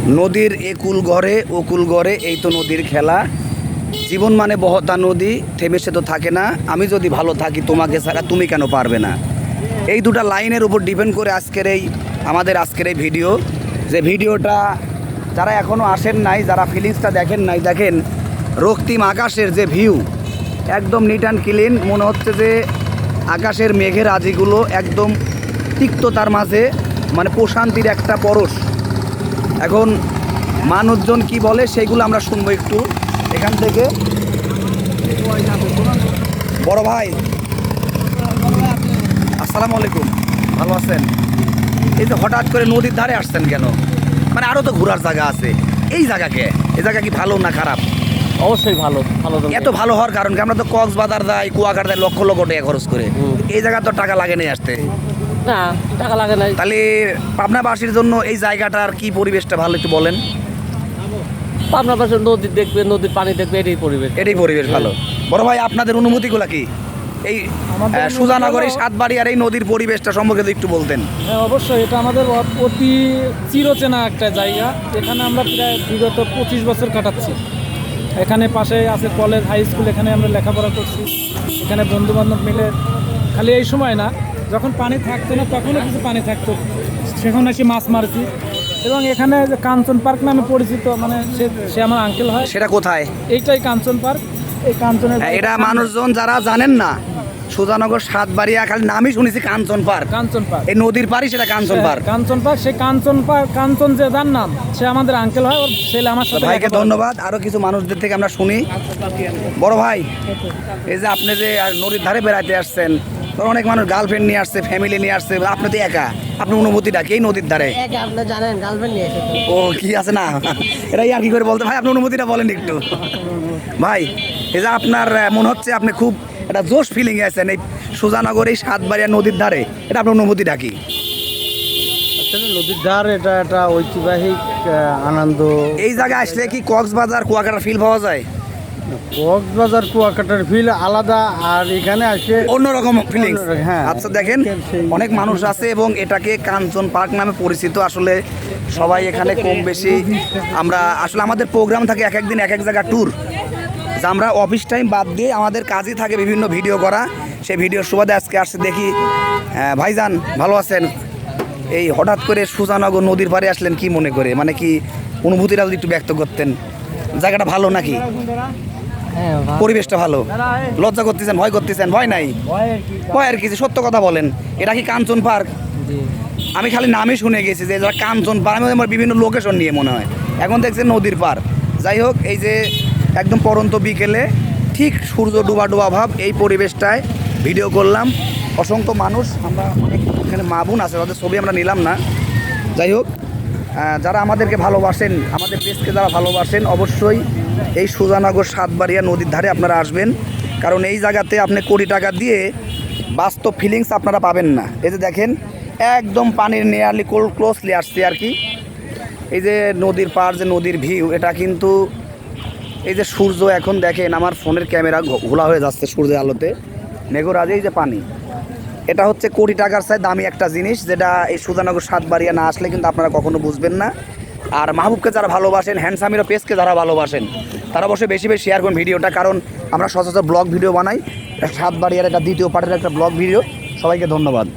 নদীর একুল গড়ে ওকুল গড়ে, এই তো নদীর খেলা। জীবন মানে বহতা নদী, থেমে সে তো থাকে না। আমি যদি ভালো থাকি তোমাকে ছাড়া তুমি কেন পারবে না। এই দুটা লাইনের উপর ডিপেন্ড করে আমাদের আজকের এই ভিডিও। যে ভিডিওটা যারা এখনও আসেন নাই, যারা ফিলিংসটা দেখেন নাই, দেখেন রক্তিম আকাশের যে ভিউ, একদম নিট অ্যান্ড ক্লিন। মনে হচ্ছে যে আকাশের মেঘের আজিগুলো একদম তিক্ততার মাঝে, মানে প্রশান্তির একটা পরশ। এখন মানুষজন কি বলে সেইগুলো আমরা শুনবো একটু এখান থেকে। বড় ভাই, আসসালামু আলাইকুম, ভালো আছেন? এই যে হঠাৎ করে নদীর ধারে আসছেন কেন? মানে আরও তো ঘোরার জায়গা আছে, এই জায়গা কি ভালো না খারাপ? অবশ্যই ভালো। এত ভালো হওয়ার কারণ কি? আমরা তো কক্সবাজার যাই, কুয়াকাটা যাই, লক্ষ লক্ষ টাকা খরচ করে। এই জায়গা তো টাকা লাগে না আসতে। না, টাকা লাগে না। তাহলে পাবনাবাসীর জন্য এই জায়গাটার কি পরিবেশটা ভালো একটু বলেন। পাবনার পাশে নদী দেখবে, নদীর পানি দেখবে, এটাই পরিবেশ ভালো। বড় ভাই, আপনাদের অনুভূতিগুলো কি এই সুজানগর, এই সাতবাড়ি আর এই নদীর পরিবেশটা সম্পর্কে একটু বলতেন? হ্যাঁ, অবশ্যই এটা আমাদের অতি চিরচেনা একটা জায়গা। এখানে আমরা প্রায় বিগত 25 বছর কাটাচ্ছি। এখানে পাশে আছে কলেজ, হাই স্কুল, এখানে আমরা লেখাপড়া করছি। এখানে বন্ধুবান্ধব মিলে, খালি এই সময় না, যখন পানি থাকতো না তখনও কিছু পানি থাকতো, সেখানে এসে মাছ মারছি। এবং এখানে যে কাঞ্চন পার্ক নামে পরিচিত, মানে সে আমার আঙ্কেল হয়। সেটা কোথায়? এইটাই কাঞ্চন পার্ক। এই কাঞ্চনের এটা মানুষজন যারা জানেন না, সুজানগর সাতবাড়িয়া খালি নামই শুনেছি কাঞ্চন পার্ক। এই নদীর পাড়ই সেটা কাঞ্চন পার্ক। সেই কাঞ্চন পার্ক, কাঞ্চন যে যার নাম, সে আমাদের আঙ্কেল হয়। ওর ছেলে আমার সাথে। ভাইকে ধন্যবাদ। আরো কিছু মানুষদের থেকে আমরা শুনি। বড় ভাই, এই যে আপনি যে নদীর ধারে বেড়াতে আসছেন, অনেক মানুষ গার্লফ্রেন্ড নিয়ে আসছে, ফ্যামিলি নিয়ে আসছে, আপনি তো একা। আপনার অনুভূতিটা কি এই নদীর ধারে? আপনি জানেন গার্লফ্রেন্ড নিয়ে এসেছে। ও কি আছে না, এটাই আর কি করে বলতে। ভাই, আপনার অনুভূতিটা বলেন একটু। ভাই, এই যে আপনার মনে হচ্ছে আপনি খুব একটা জোশ ফিলিং আছেন এই সুজানগর, এই সাতবাড়িয়া নদীর ধারে, এটা আপনার অনুভূতিটা কি? নদীর ধার এটা একটা ঐতিহাসিক আনন্দ। এই জায়গায় আসলে কি কক্সবাজার কুয়াকাটার ফিল পাওয়া যায়? কক্সবাজার কুয়াকাটার ফিল আলাদা, আর এখানে আসে অন্যরকম ফিলিংস। হ্যাঁ, আচ্ছা, দেখেন অনেক মানুষ আছে এবং এটাকে কাঞ্চন পার্ক নামে পরিচিত। আসলে সবাই এখানে কম বেশি, আমরা আসলে আমাদের প্রোগ্রাম থাকে এক একদিন এক এক জায়গা ট্যুর। আমরা অফিস টাইম বাদ দিয়ে আমাদের কাজই থাকে বিভিন্ন ভিডিও করা। সেই ভিডিওর সুবাদে আজকে আসছে। দেখি ভাইজান, ভালো আছেন? এই হঠাৎ করে সুজানগর নদীর পাড়ে আসলেন কি মনে করে, মানে কি অনুভূতিটা যদি একটু ব্যক্ত করতেন? জায়গাটা ভালো নাকি? পরিবেশটা ভালো? লজ্জা করতেছেন, ভয় করতেছেন? ভয় নাই, ভয় আর কিছু। সত্য কথা বলেন, এটা কি কাঞ্চন পার্ক? আমি খালি নামই শুনে গেছি যে যারা কাঞ্চন পার্ক, আমি আমার বিভিন্ন লোকেশন নিয়ে মনে হয়। এখন দেখছেন নদীর পার। যাই হোক, এই যে একদম পরন্ত বিকেলে ঠিক সূর্য ডুবা ডুবা ভাব, এই পরিবেশটায় ভিডিও করলাম। অসংখ্য মানুষ, আমরা অনেক এখানে মা বোন আছে, তাদের ছবি আমরা নিলাম না। যাই হোক, যারা আমাদেরকে ভালোবাসেন, আমাদের দেশকে যারা ভালোবাসেন, অবশ্যই এই সুজানগর সাতবাড়িয়া নদীর ধারে আপনারা আসবেন। কারণ এই জায়গাতে আপনি কোটি টাকা দিয়ে বাস্তব ফিলিংস আপনারা পাবেন না। এই যে দেখেন একদম পানির নিয়ারলি ক্লোজলি আসছে আর কি। এই যে নদীর পার, যে নদীর ভিউ, এটা কিন্তু এই যে সূর্য, এখন দেখেন আমার ফোনের ক্যামেরা ঘোলা হয়ে যাচ্ছে সূর্যের আলোতে, মেঘরাজে। এই যে পানি, এটা হচ্ছে কোটি টাকার চাই দামি একটা জিনিস, যেটা এই সুজানগর সাতবাড়িয়া না আসলে কিন্তু আপনারা কখনো বুঝবেন না। আর মাহবুবকে যারা ভালোবাসেন, হ্যান্ডসামিরও পেজকে যারা ভালোবাসেন, তারা অবশ্যই বেশি বেশি শেয়ার করুন ভিডিওটা। কারণ আমরা সচরাচর ব্লগ ভিডিও বানাই, সাতবাড়িয়ার একটা দ্বিতীয় পার্টের একটা ব্লগ ভিডিও। সবাইকে ধন্যবাদ।